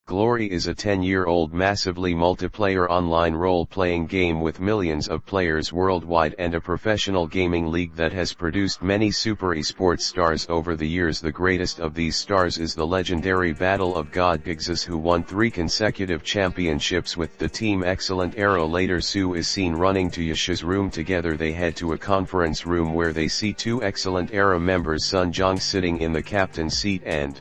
Glory is a 10-year-old massively multiplayer online role-playing game with millions of players worldwide and a professional gaming league that has produced many super esports stars over the years. The greatest of these stars is the legendary Battle of God Gigzus, who won 3 consecutive championships with the team Excellent Era. Later Sue is seen running to Yashu's room. Together they head to a conference room where they see 2 Excellent Era members, Sun Jong sitting in the captain's seat and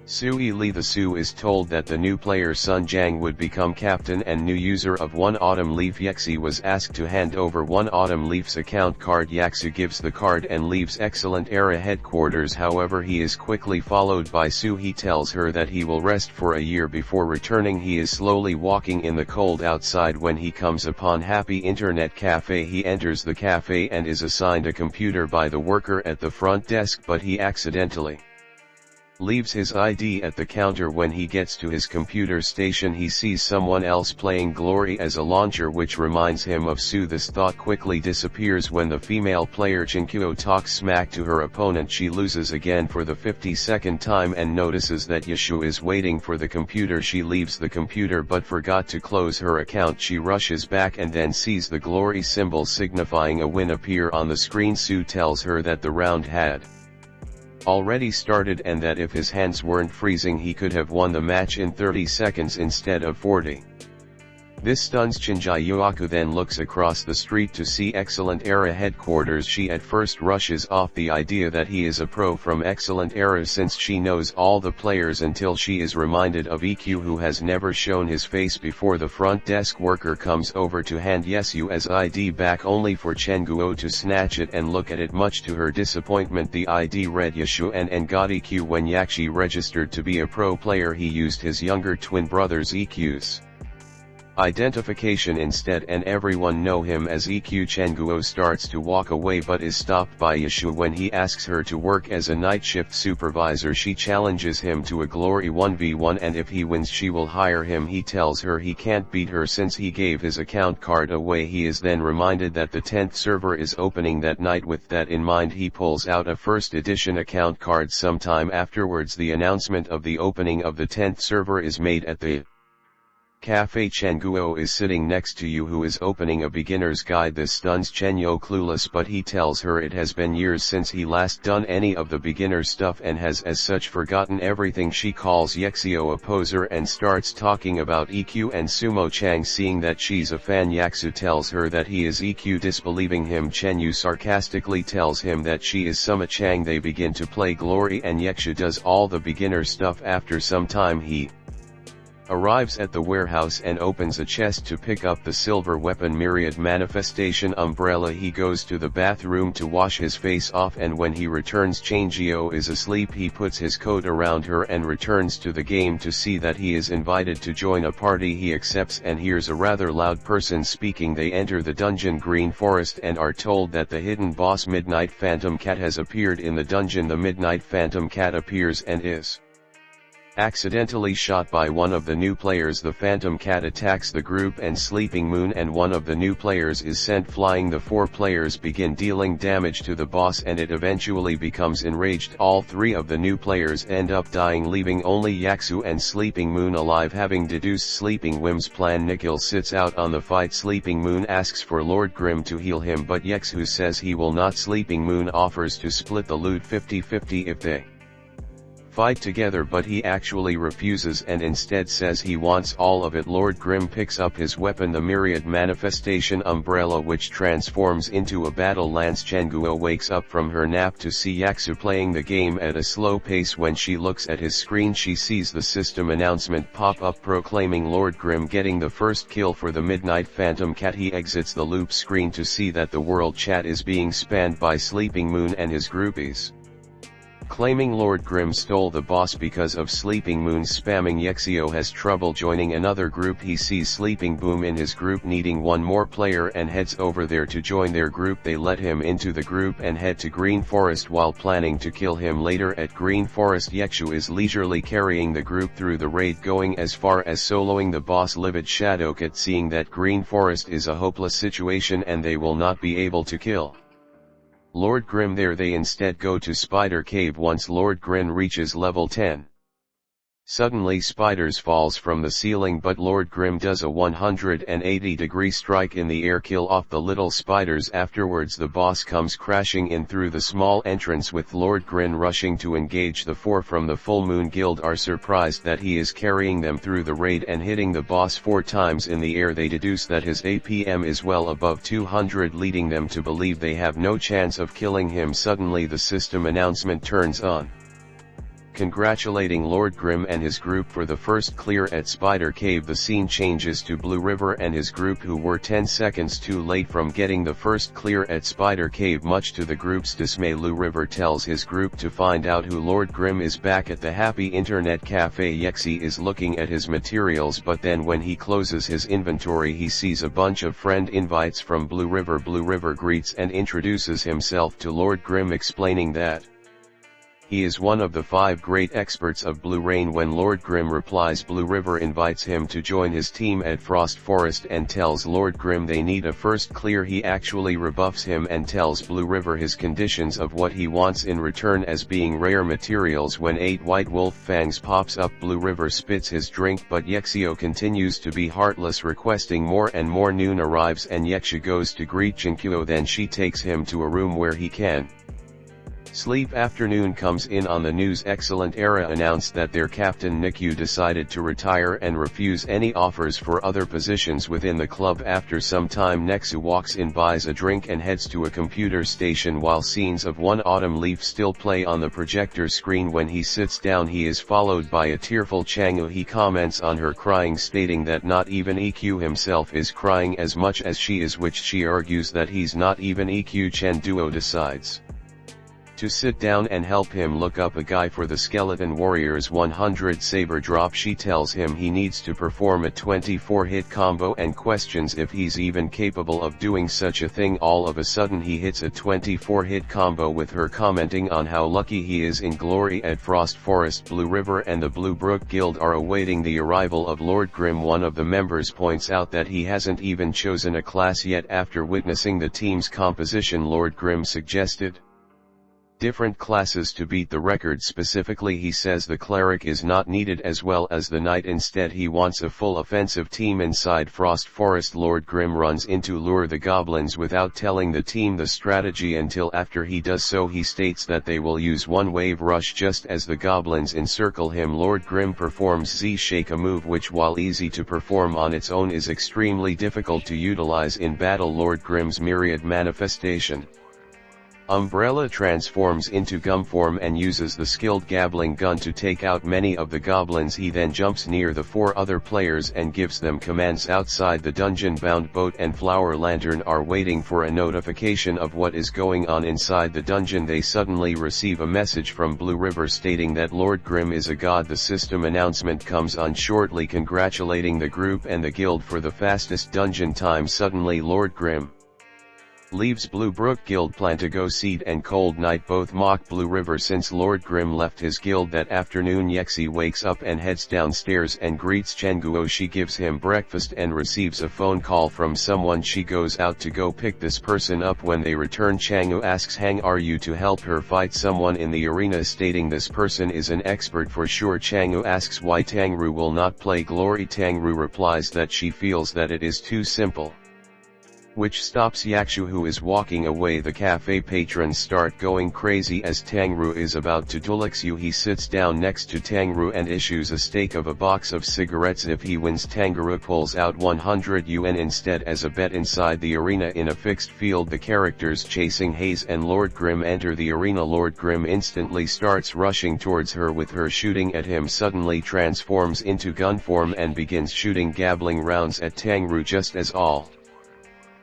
Sui Lee. The Sue is told that the new player Sun Jang would become captain and new user of One Autumn Leaf. Yaxi was asked to hand over One Autumn Leaf's account card. Yaxi gives the card and leaves Excellent Era headquarters. However, he is quickly followed by Sue. He tells her that he will rest for a year before returning. He is slowly walking in the cold outside when he comes upon Happy Internet Cafe. He enters the cafe and is assigned a computer by the worker at the front desk, but he accidentally leaves his ID at the counter. When he gets to his computer station, he sees someone else playing Glory as a launcher, which reminds him of Sue. This thought quickly disappears when the female player Chinkuo talks smack to her opponent. She loses again for the 52nd time and notices that Yashu is waiting for the computer. She leaves the computer but forgot to close her account. She rushes back and then sees the Glory symbol signifying a win appear on the screen. Sue tells her that the round had already started and that if his hands weren't freezing he could have won the match in 30 seconds instead of 40. This stuns Chinjai. Yuaku then looks across the street to see Excellent Era headquarters. She at first rushes off the idea that he is a pro from Excellent Era since she knows all the players, until she is reminded of EQ, who has never shown his face before. The front desk worker comes over to hand Yesu's ID back, only for Chenguo to snatch it and look at it. Much to her disappointment, the ID read Yashu and got EQ. When Yakshi registered to be a pro player, he used his younger twin brother's EQ's identification instead, and everyone know him as EQ. Chenguo starts to walk away but is stopped by Yashu when he asks her to work as a night shift supervisor. She challenges him to a Glory 1v1 and if he wins she will hire him. He tells her he can't beat her since he gave his account card away. He is then reminded that the 10th server is opening that night. With that in mind, he pulls out a first edition account card. Sometime afterwards, the announcement of the opening of the 10th server is made at the cafe. Chenguo is sitting next to Yu, who is opening a beginner's guide. This stuns Chenyo, clueless, but he tells her it has been years since he last done any of the beginner stuff and has as such forgotten everything. She calls Yexio a poser and starts talking about EQ and Sumo Chang. Seeing that she's a fan, Yaksu tells her that he is EQ. Disbelieving him, Chenyu sarcastically tells him that she is Suma Chang. They begin to play Glory and Yekshu does all the beginner stuff. After some time he arrives at the warehouse and opens a chest to pick up the silver weapon Myriad Manifestation umbrella. He goes to the bathroom to wash his face off, and when he returns, Changio is asleep. He puts his coat around her and returns to the game to see that he is invited to join a party. He accepts and hears a rather loud person speaking. They enter the dungeon Green Forest and are told that the hidden boss Midnight Phantom Cat has appeared in the dungeon. The Midnight Phantom Cat appears and is accidentally shot by one of the new players. The Phantom Cat attacks the group and Sleeping Moon, and one of the new players is sent flying. The 4 players begin dealing damage to the boss and it eventually becomes enraged. All 3 of the new players end up dying, leaving only Yaksu and Sleeping Moon alive. Having deduced Sleeping Wim's plan, Nikhil sits out on the fight. Sleeping Moon asks for Lord Grim to heal him, but Yaksu says he will not. Sleeping Moon offers to split the loot 50-50 if they fight together, but he actually refuses and instead says he wants all of it. Lord Grim picks up his weapon, the Myriad Manifestation umbrella, which transforms into a battle lance. Chenguo wakes up from her nap to see Yaksu playing the game at a slow pace. When she looks at his screen, she sees the system announcement pop up proclaiming Lord Grim getting the first kill for the Midnight Phantom Cat. He exits the loop screen to see that the world chat is being spammed by Sleeping Moon and his groupies, claiming Lord Grim stole the boss because of Sleeping Moon's spamming. Yexio has trouble joining another group. He sees Sleeping Boom in his group needing one more player and heads over there to join their group. They let him into the group and head to Green Forest while planning to kill him later. At Green Forest, Yekshu is leisurely carrying the group through the raid, going as far as soloing the boss Livid Shadowcat. Seeing that Green Forest is a hopeless situation and they will not be able to kill Lord Grim there, they instead go to Spider Cave. Once Lord Grim reaches level 10, Suddenly spiders falls from the ceiling, but Lord Grim does a 180-degree strike in the air, kill off the little spiders. Afterwards the boss comes crashing in through the small entrance with Lord Grim rushing to engage. The 4 from the Full Moon Guild are surprised that he is carrying them through the raid and hitting the boss 4 times in the air. They deduce that his APM is well above 200, leading them to believe they have no chance of killing him. Suddenly the system announcement turns on, congratulating Lord Grim and his group for the first clear at Spider Cave. The scene changes to Blue River and his group, who were 10 seconds too late from getting the first clear at Spider Cave. Much to the group's dismay, Blue River tells his group to find out who Lord Grim is. Back at the Happy Internet Cafe, Yexi is looking at his materials, but then when he closes his inventory he sees a bunch of friend invites from Blue River. Blue River greets and introduces himself to Lord Grim, explaining that he is one of the 5 great experts of Blue Rain. When Lord Grim replies, Blue River invites him to join his team at Frost Forest and tells Lord Grim they need a first clear. He actually rebuffs him and tells Blue River his conditions of what he wants in return as being rare materials. When 8 white wolf fangs pops up, Blue River spits his drink, but Yexio continues to be heartless, requesting more and more. Noon arrives and Yexia goes to greet Jinkyo, then she takes him to a room where he can sleep. Afternoon comes in on the news. Excellent Era announced that their captain Nikyu decided to retire and refuse any offers for other positions within the club. After some time, Nexu walks in, buys a drink and heads to a computer station while scenes of One Autumn Leaf still play on the projector screen. When he sits down he is followed by a tearful Chang'e. He comments on her crying, stating that not even EQ himself is crying as much as she is, which she argues that he's not even EQ. Chen Duo decides to sit down and help him look up a guy for the Skeleton Warriors 100 saber drop. She tells him he needs to perform a 24-hit combo and questions if he's even capable of doing such a thing. All of a sudden he hits a 24-hit combo, with her commenting on how lucky he is in glory at Frost Forest. Blue River and the Blue Brook Guild are awaiting the arrival of Lord Grim. One of the members points out that he hasn't even chosen a class yet. After witnessing the team's composition, Lord Grim suggested different classes to beat the record. Specifically, he says the cleric is not needed as well as the knight. Instead he wants a full offensive team. Inside Frost Forest, Lord Grim runs in to lure the goblins without telling the team the strategy until after he does so he states that they will use one wave rush. Just as the goblins encircle him, Lord Grim performs Z-Shake, a move which, while easy to perform on its own, is extremely difficult to utilize in battle. Lord Grim's myriad manifestation Umbrella transforms into gum form and uses the skilled gabbling gun to take out many of the goblins. He then jumps near the 4 other players and gives them commands. Outside the dungeon, Bound Boat and Flower Lantern are waiting for a notification of what is going on inside the dungeon. They suddenly receive a message from Blue River stating that Lord Grim is a god. The system announcement comes on shortly, congratulating the group and the guild for the fastest dungeon time. Suddenly Lord Grim leaves Blue Brook Guild plan to go Seed and Cold Night. Both mock Blue River since Lord Grim left his guild that afternoon. Yexi wakes up and heads downstairs and greets Chenguo. She gives him breakfast and receives a phone call from someone. She goes out to go pick this person up. When they return, Chang'e asks Hang are you to help her fight someone in the arena, stating this person is an expert for sure. Chang'e asks why Tangru will not play Glory. Tangru replies that she feels that it is too simple, which stops Yakshu, who is walking away. The cafe patrons start going crazy as Tangru is about to duel Xu. He sits down next to Tangru and issues a stake of a box of cigarettes. If he wins, Tangru pulls out 100 yuan instead as a bet. Inside the arena in a fixed field, the characters chasing Haze and Lord Grim enter the arena. Lord Grim instantly starts rushing towards her, with her shooting at him. Suddenly transforms into gun form and begins shooting gabbling rounds at Tangru. Just as all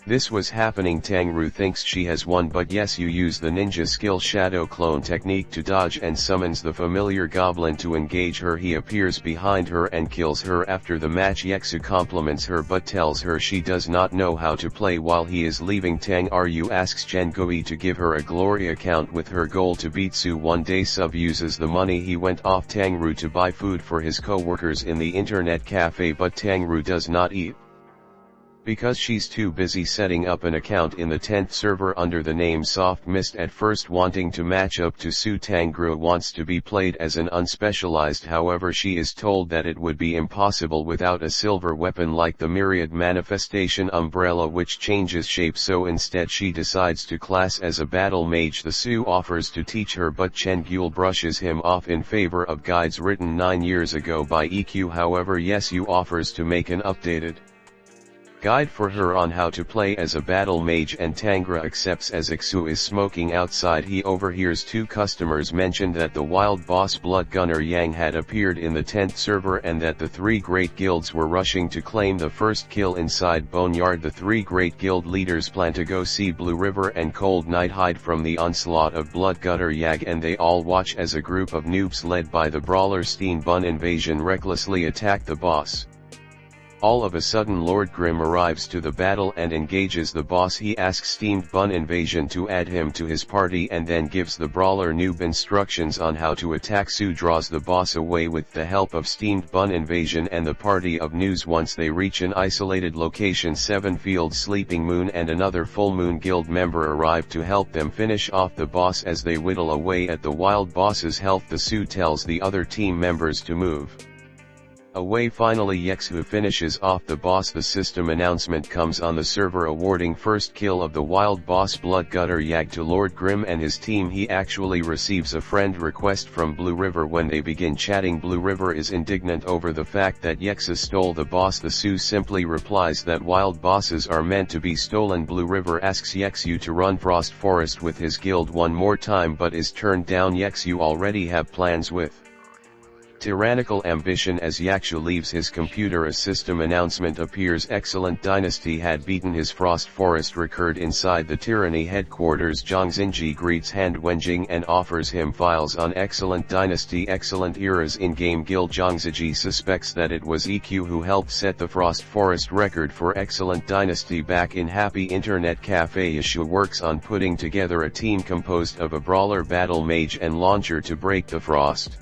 this was happening, Tangru thinks she has won, but yes, you use the ninja skill Shadow Clone technique to dodge and summons the familiar goblin to engage her. He appears behind her and kills her. After the match, Yexu compliments her but tells her she does not know how to play. While he is leaving, Tang Ru asks Chengui to give her a glory account with her goal to beat Su. One day Sub uses the money he went off Tangru to buy food for his co-workers in the internet cafe, but Tangru does not eat Because she's too busy setting up an account in the 10th server under the name Soft Mist, at first wanting to match up to Su Tangru wants to be played as an unspecialized, however she is told that it would be impossible without a silver weapon like the Myriad Manifestation Umbrella which changes shape, so instead she decides to class as a battle mage. The Su offers to teach her but Chen Gule brushes him off in favor of guides written 9 years ago by EQ. However Yesu offers to make an updated guide for her on how to play as a battle mage, and Tangra accepts. As Iksu is smoking outside, he overhears 2 customers mention that the wild boss Blood Gunner Yang had appeared in the 10th server and that the 3 great guilds were rushing to claim the first kill inside Boneyard. The 3 great guild leaders plan to go see Blue River and Cold Night hide from the onslaught of Blood Gunner Yang, and they all watch as a group of noobs led by the brawler Steen Bun Invasion recklessly attack the boss. All of a sudden Lord Grimm arrives to the battle and engages the boss. He asks Steamed Bun Invasion to add him to his party and then gives the brawler noob instructions on how to attack. Su draws the boss away with the help of Steamed Bun Invasion and the party of noobs. Once they reach an isolated location, 7 Field Sleeping Moon and another Full Moon Guild member arrive to help them finish off the boss. As they whittle away at the wild boss's health, the Su tells the other team members to move away. Finally Yexu finishes off the boss. The system announcement comes on the server awarding first kill of the wild boss Blood Gunner Yag to Lord Grimm and his team. He actually receives a friend request from Blue River. When they begin chatting, Blue River is indignant over the fact that Yexu stole the boss. The Su simply replies that wild bosses are meant to be stolen. Blue River asks Yexu to run Frost Forest with his guild one more time but is turned down. Yexu already have plans with tyrannical ambition. As Yakshu leaves his computer, a system announcement appears. Excellent Dynasty had beaten his Frost Forest record inside the Tyranny headquarters. Zhang Xinji greets Han Wenjing and offers him files on Excellent Dynasty. Excellent Era's in-game guild Zhang Xinji suspects that it was EQ who helped set the Frost Forest record for Excellent Dynasty. Back in Happy Internet Cafe, Yashu works on putting together a team composed of a brawler, battle mage and launcher to break the Frost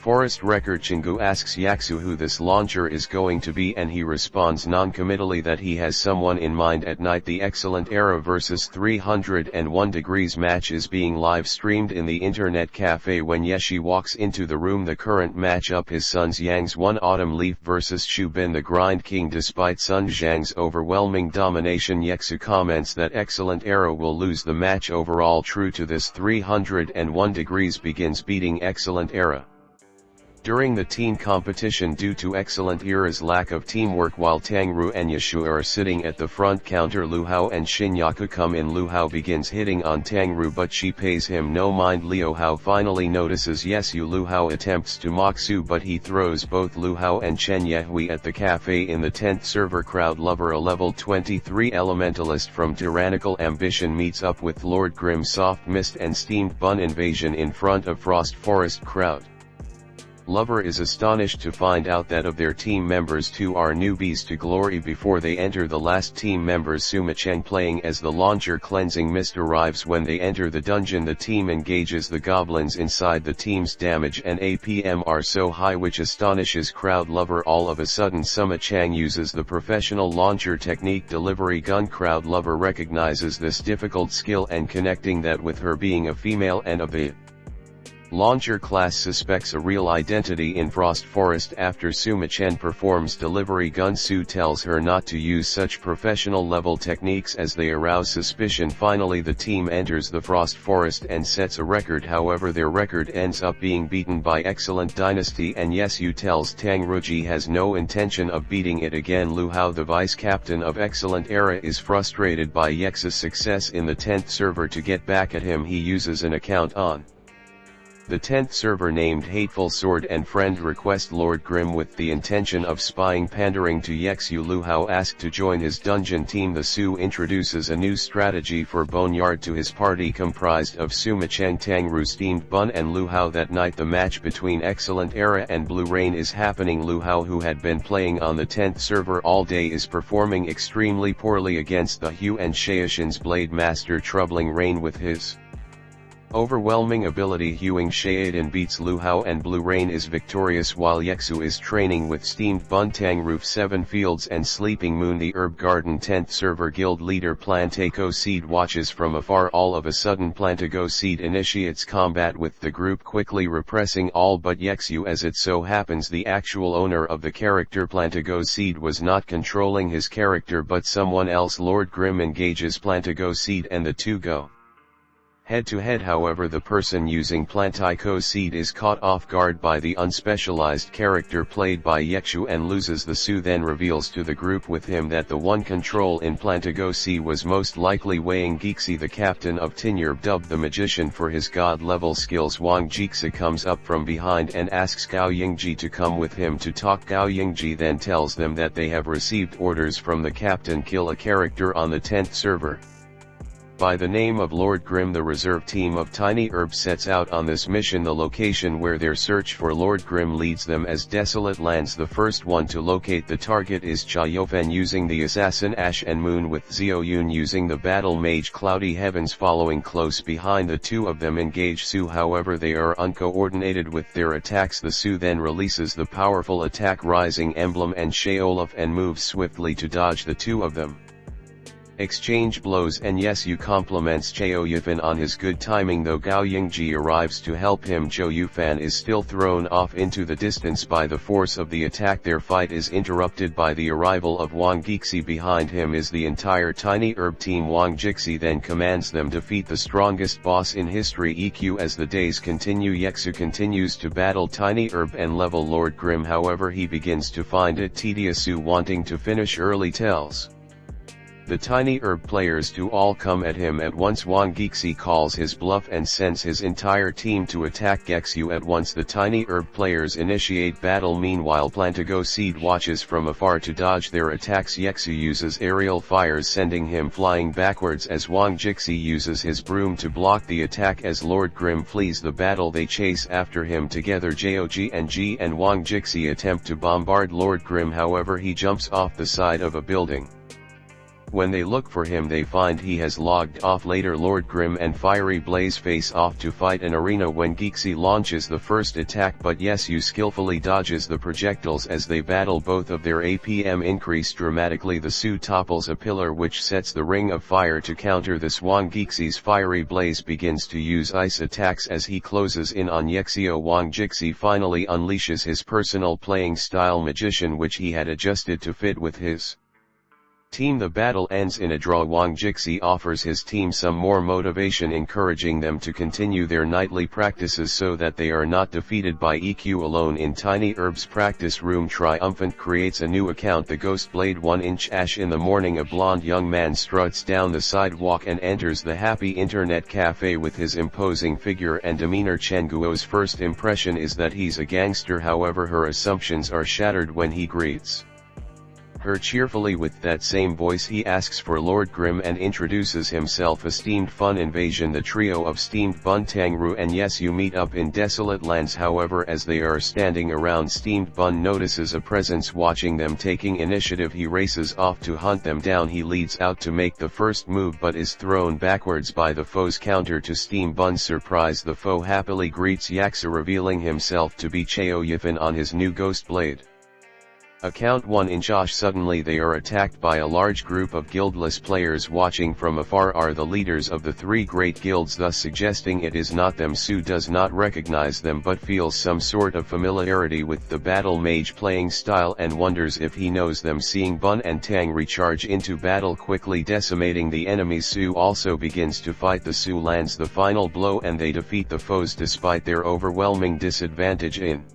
Forest record. Chingu asks Yaksu who this launcher is going to be and he responds non-committally that he has someone in mind. At night, the Excellent Era vs 301 Degrees match is being live streamed in the internet cafe. When Yeshi walks into the room, the current matchup is Sun Xiang's 1 Autumn Leaf vs Shu Bin the Grind King. Despite Sun Xiang's overwhelming domination, Yeksu comments that Excellent Era will lose the match overall. True to this, 301 Degrees begins beating Excellent Era during the team competition due to Excellent Era's lack of teamwork. While Tangru and Yashu are sitting at the front counter, Lu Hao and Shinyaku come in. Lu Hao begins hitting on Tangru but she pays him no mind. Liu Hao finally notices Yesu. Lu Hao attempts to mock Su but he throws both Lu Hao and Chen Yehui at the cafe. In the 10th server, Crowd Lover, a level 23 elementalist from Tyrannical Ambition, meets up with Lord Grimm, Soft Mist and Steamed Bun Invasion in front of Frost Forest. Crowd Lover is astonished to find out that of their team members, 2 are newbies to glory. Before they enter, the last team member Suma Cheng, playing as the launcher Cleansing Mist, arrives. When they enter the dungeon, the team engages the goblins inside. The team's damage and APM are so high which astonishes Crowd Lover. All of a sudden, Suma Chang uses the professional launcher technique Delivery Gun. Crowd Lover recognizes this difficult skill and, connecting that with her being a female and of the launcher class, suspects a real identity in Frost Forest. After Suma Chen performs Delivery Gun, Su tells her not to use such professional level techniques as they arouse suspicion. Finally, the team enters the Frost Forest and sets a record. However, their record ends up being beaten by Excellent Dynasty, and Yesu tells Tang Ruji has no intention of beating it again. Lu Hao, the vice captain of Excellent Era, is frustrated by Yex's success in the 10th server. To get back at him, he uses an account on the 10th server named Hateful Sword and friend request Lord Grimm with the intention of spying. Pandering to Yexu, Lu Hao asked to join his dungeon team. The Su introduces a new strategy for Boneyard to his party comprised of Suma Cheng, Tangru, Steamed Bun and Lu Hao. That night, the match between Excellent Era and Blue Rain is happening. Lu Hao, who had been playing on the 10th server all day, is performing extremely poorly against the Hue and Shaoshin's Blade Master, troubling Rain with his Overwhelming ability. Huang Xiaodan beats Lu Hao and Blue Rain is victorious while Yexu is training with Steamed Buntang Roof 7 Fields and Sleeping Moon. The Herb Garden 10th server guild leader Plantago Seed watches from afar. All of a sudden Plantago Seed initiates combat with the group, quickly repressing all but Yexu. As it so happens, the actual owner of the character Plantago Seed was not controlling his character but someone else. Lord Grim engages Plantago Seed and the two go head to head. However, the person using Plantago Seed is caught off guard by the unspecialized character played by Yexu and loses the Su. Then reveals to the group with him that the one control in Plantago Seed was most likely Wang Jixi, the captain of Tinyurb, dubbed the magician for his god level skills. Wang Jixi comes up from behind and asks Gao Yingji to come with him to talk. Gao Yingji then tells them that they have received orders from the captain kill a character on the 10th server by the name of Lord Grim. The reserve team of Tiny Herb sets out on this mission. The location where their search for Lord Grim leads them as Desolate Lands. The first one to locate the target is Cha Yofen using the assassin Ash and Moon, with Xiao Yun using the battle mage Cloudy Heavens following close behind. The two of them engage Su, however they are uncoordinated with their attacks. The Su then releases the powerful attack Rising Emblem and Sheolaf and moves swiftly to dodge the two of them. Exchange blows and Yesu compliments Chao Yufan on his good timing. Though Gao Yingji arrives to help him, Chao Yufan is still thrown off into the distance by the force of the attack. Their fight is interrupted by the arrival of Wang Jixi. Behind him is the entire Tiny Herb team. Wang Jixi then commands them defeat the strongest boss in history EQ. As the days continue, Yexu continues to battle Tiny Herb and level Lord Grim, however he begins to find it tedious. Su, wanting to finish early, tells the Tiny Herb players to all come at him at once. Wang Jixi calls his bluff and sends his entire team to attack Yexu at once. The Tiny Herb players initiate battle. Meanwhile, Plantago Seed watches from afar to dodge their attacks. Yexu uses aerial fires, sending him flying backwards as Wang Jixi uses his broom to block the attack. As Lord Grim flees the battle, they chase after him together. Jog and G and Wang Jixi attempt to bombard Lord Grim, however he jumps off the side of a building. When they look for him, they find he has logged off. Later, Lord Grim and Fiery Blaze face off to fight an arena when Jixi launches the first attack, but Yesu skillfully dodges the projectiles. As they battle, both of their APM increase dramatically. The Su topples a pillar which sets the ring of fire. To counter this, Wang Jixi's Fiery Blaze begins to use ice attacks as he closes in on Yexio. Wang Jixi finally unleashes his personal playing style Magician, which he had adjusted to fit with his team. The battle ends in a draw. Wang Jixi offers his team some more motivation, encouraging them to continue their nightly practices so that they are not defeated by EQ alone. In Tiny Herb's practice room, Triumphant creates a new account, the Ghost Blade 1-inch Ash. In the morning, a blonde young man struts down the sidewalk and enters the happy internet cafe with his imposing figure and demeanor. Chen Guo's first impression is that he's a gangster, however her assumptions are shattered when he greets her cheerfully. With that same voice, he asks for Lord Grim and introduces himself. A steamed fun invasion. The trio of Steamed Bun, Tangru and Yesu meet up in Desolate Lands. However, as they are standing around, Steamed Bun notices a presence watching them. Taking initiative, he races off to hunt them down. He leads out to make the first move but is thrown backwards by the foe's counter. To Steamed Bun's surprise, the foe happily greets Yaksa, revealing himself to be Chao Yifan on his new Ghost Blade. Account 1 in Josh. Suddenly they are attacked by a large group of guildless players. Watching from afar are the leaders of the three great guilds, thus suggesting it is not them. Su does not recognize them but feels some sort of familiarity with the battle mage playing style and wonders if he knows them. Seeing Bun and Tang recharge into battle, quickly decimating the enemies, Su also begins to fight. The Su lands the final blow and they defeat the foes despite their overwhelming disadvantage in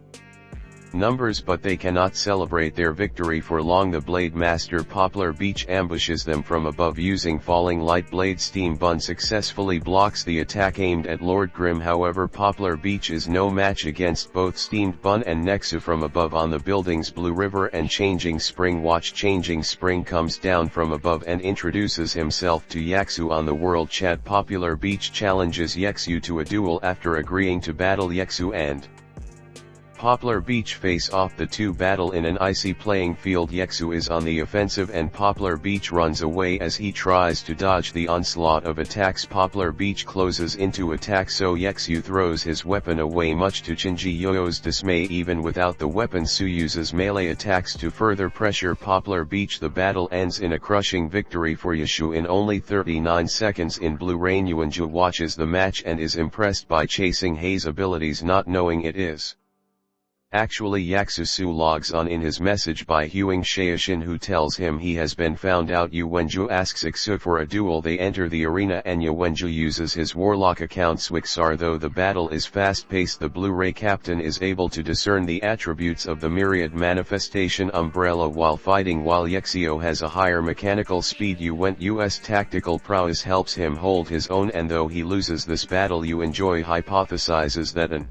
numbers, but they cannot celebrate their victory for long. The Blade Master Poplar Beach ambushes them from above using falling light blade. Steam Bun successfully blocks the attack aimed at Lord Grim, however Poplar Beach is no match against both Steamed Bun and Nexu. From above on the buildings, Blue River and Changing Spring watch. Changing Spring comes down from above and introduces himself to Yaksu on the world chat. Poplar Beach challenges Yexu to a duel. After agreeing to battle, Yexu and Poplar Beach face-off. The two battle in an icy playing field. Yexu is on the offensive and Poplar Beach runs away as he tries to dodge the onslaught of attacks. Poplar Beach closes into attack, so Yexu throws his weapon away, much to Shinji Yoyo's dismay. Even without the weapon, Su uses melee attacks to further pressure Poplar Beach. The battle ends in a crushing victory for Yushu in only 39 seconds. In blue, Rain Yuanju watches the match and is impressed by Chasing Hei's abilities, not knowing it is actually Yaxu. Su logs on in his message by Huang Shaoshin, who tells him he has been found out. Yu Wenju asks Ixu for a duel. They enter the arena and Yu Wenju uses his warlock account Swixar. Though the battle is fast-paced, the Blu-ray captain is able to discern the attributes of the myriad manifestation umbrella while fighting, while Yexio has a higher mechanical speed. Yu's tactical prowess helps him hold his own, and though he loses this battle, Yu Enjoy hypothesizes that an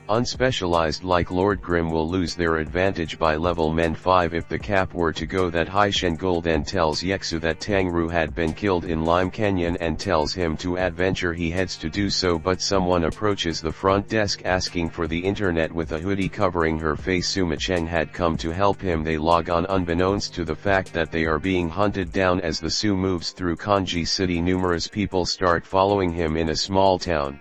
unspecialized like Lord Grimm will lose their advantage by level men 5 if the cap were to go that high. Shengul then tells Yexu that Tangru had been killed in Lime Canyon and tells him to adventure. He heads to do so, but someone approaches the front desk asking for the internet with a hoodie covering her face. Suma Cheng had come to help him. They log on unbeknownst to the fact that they are being hunted down. As the Su moves through Kanji City, numerous people start following him in a small town.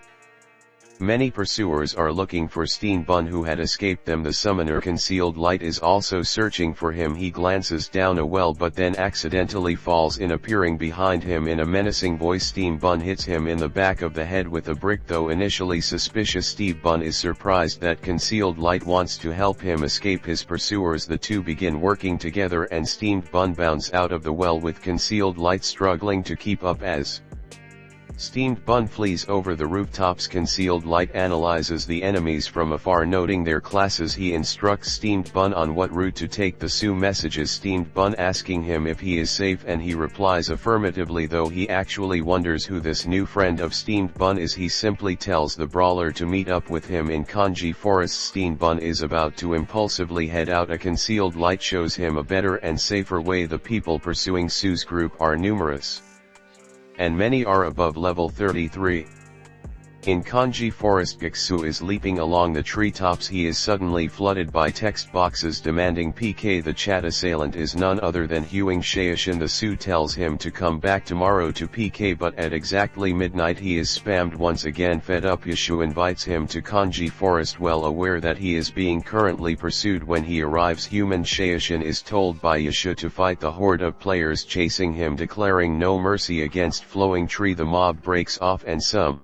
Many pursuers are looking for Steam Bun, who had escaped them. The summoner Concealed Light is also searching for him. He glances down a well but then accidentally falls in. Appearing behind him in a menacing voice, Steam Bun hits him in the back of the head with a brick. Though initially suspicious, Steam Bun is surprised that Concealed Light wants to help him escape his pursuers. The two begin working together and Steam Bun bounds out of the well with Concealed Light struggling to keep up as Steamed Bun flees over the rooftops. Concealed Light analyzes the enemies from afar, noting their classes. He instructs Steamed Bun on what route to take. The Su messages Steamed Bun asking him if he is safe, and he replies affirmatively, though he actually wonders who this new friend of Steamed Bun is. He simply tells the brawler to meet up with him in Kanji Forest. Steamed Bun is about to impulsively head out. A Concealed Light shows him a better and safer way. The people pursuing Su's group are numerous, and many are above level 33. In Kanji Forest, Gaksu is leaping along the treetops. He is suddenly flooded by text boxes demanding PK. The chat assailant is none other than Huang Shaoshin. The Su tells him to come back tomorrow to PK, but at exactly midnight he is spammed once again. Fed up, Yushu invites him to Kanji Forest, well aware that he is being currently pursued. When he arrives, Human Shaoshin is told by Yushu to fight the horde of players chasing him, declaring no mercy against Flowing Tree. The mob breaks off and some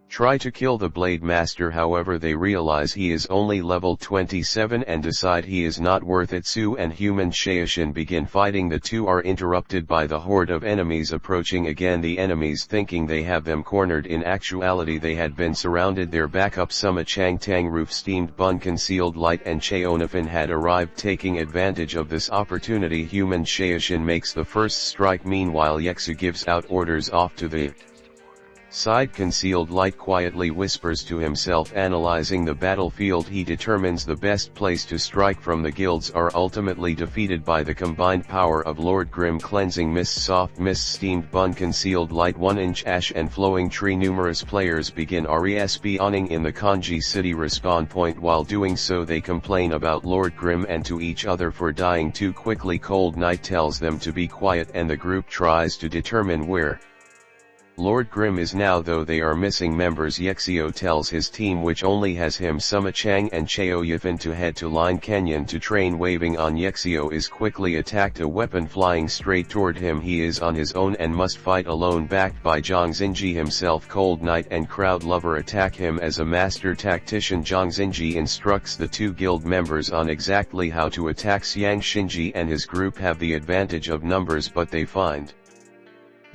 try to kill the Blade Master, however they realize he is only level 27 and decide he is not worth it. Su and Human Shaoshin begin fighting. The two are interrupted by the horde of enemies approaching again. The enemies, thinking they have them cornered, in actuality they had been surrounded. Their backup Suma Chang, Tangroof, Steamed Bun, Concealed Light and Cheonafin had arrived. Taking advantage of this opportunity, Human Shaoshin makes the first strike. Meanwhile, Yexu gives out orders off to the side. Concealed Light quietly whispers to himself. Analyzing the battlefield, he determines the best place to strike from. The guilds are ultimately defeated by the combined power of Lord Grimm, Cleansing Mist, Soft Mist, Steamed Bun, Concealed Light, 1-inch Ash and Flowing Tree. Numerous players begin respawning in the Kanji City respawn point. While doing so, they complain about Lord Grimm and to each other for dying too quickly. Cold Night tells them to be quiet and the group tries to determine where Lord Grimm is now, though they are missing members. Yexio tells his team, which only has him, Suma Chang and Cheo Yifan, to head to Line Canyon to train. Waving on, Yexio is quickly attacked, a weapon flying straight toward him. He is on his own and must fight alone, backed by Zhang Xinji himself. Cold Night and Crowd Lover attack him. As a master tactician, Zhang Xinji instructs the two guild members on exactly how to attack. Xiang Xinji and his group have the advantage of numbers, but they find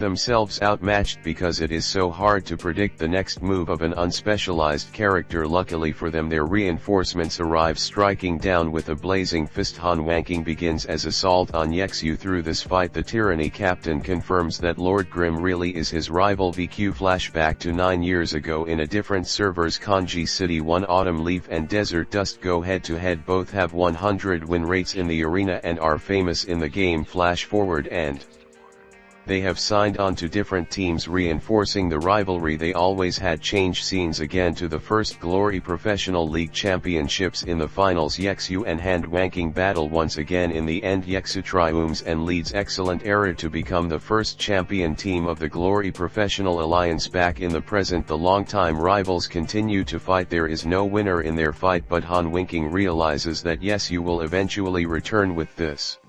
themselves outmatched because it is so hard to predict the next move of an unspecialized character. Luckily for them, their reinforcements arrive, striking down with a blazing fist. Han Wanking begins as assault on Yexu. Through this fight, the Tyranny captain confirms that Lord Grimm really is his rival. VQ flashback to 9 years ago in a different servers. Kanji City, One Autumn Leaf and Desert Dust go head to head. Both have 100 win rates in the arena and are famous in the game. Flash forward and They have signed on to different teams, reinforcing the rivalry they always had. Change scenes again to the first Glory Professional League Championships. In the finals, Yexu and Hand Wanking battle once again. In the end, Yexu triumphs and leads excellent era to become the first champion team of the Glory Professional Alliance. Back in the present, the longtime rivals continue to fight. There is no winner in their fight, but Han Winking realizes that Yexu will eventually return. With this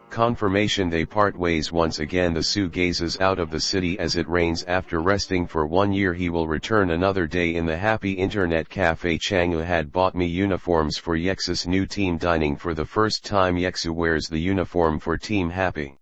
confirmation, they part ways once again. The Su gazes out of the city as it rains. After resting for 1 year, he will return another day in the happy internet cafe. Chang'e had bought me uniforms for Yexu's new team. Dining for the first time, Yexu wears the uniform for Team Happy.